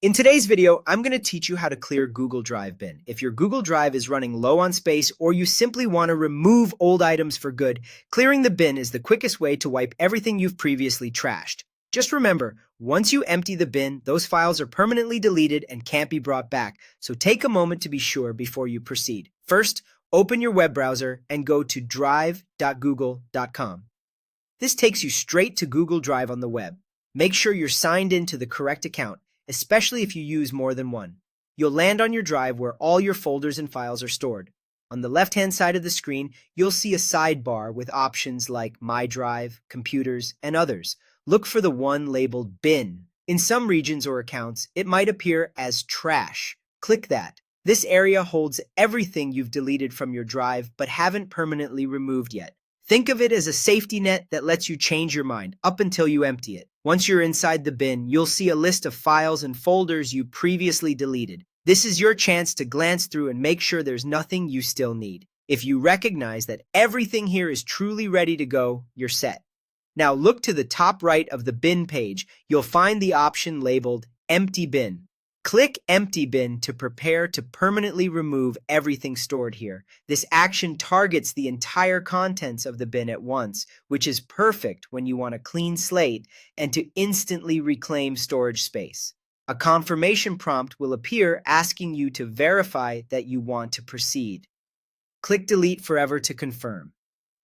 In today's video, I'm going to teach you how to clear Google Drive bin. If your Google Drive is running low on space or you simply want to remove old items for good, clearing the bin is the quickest way to wipe everything you've previously trashed. Just remember, once you empty the bin, those files are permanently deleted and can't be brought back, so take a moment to be sure before you proceed. First, open your web browser and go to drive.google.com. This takes you straight to Google Drive on the web. Make sure you're signed in to the correct account, especially if you use more than one. You'll land on your drive where all your folders and files are stored. On the left-hand side of the screen, you'll see a sidebar with options like My Drive, Computers, and others. Look for the one labeled Bin. In some regions or accounts, it might appear as Trash. Click that. This area holds everything you've deleted from your drive but haven't permanently removed yet. Think of it as a safety net that lets you change your mind up until you empty it. Once you're inside the bin, you'll see a list of files and folders you previously deleted. This is your chance to glance through and make sure there's nothing you still need. If you recognize that everything here is truly ready to go, you're set. Now look to the top right of the bin page. You'll find the option labeled Empty Bin. Click Empty Bin to prepare to permanently remove everything stored here. This action targets the entire contents of the bin at once, which is perfect when you want a clean slate and to instantly reclaim storage space. A confirmation prompt will appear asking you to verify that you want to proceed. Click Delete Forever to confirm.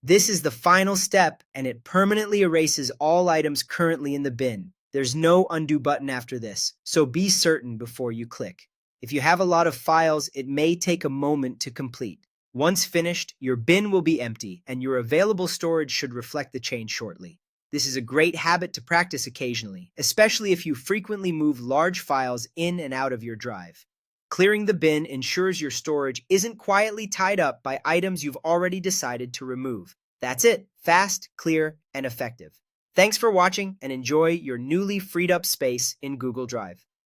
This is the final step, and it permanently erases all items currently in the bin. There's no undo button after this, so be certain before you click. If you have a lot of files, it may take a moment to complete. Once finished, your bin will be empty, and your available storage should reflect the change shortly. This is a great habit to practice occasionally, especially if you frequently move large files in and out of your drive. Clearing the bin ensures your storage isn't quietly tied up by items you've already decided to remove. That's it. Fast, clear, and effective. Thanks for watching and enjoy your newly freed up space in Google Drive.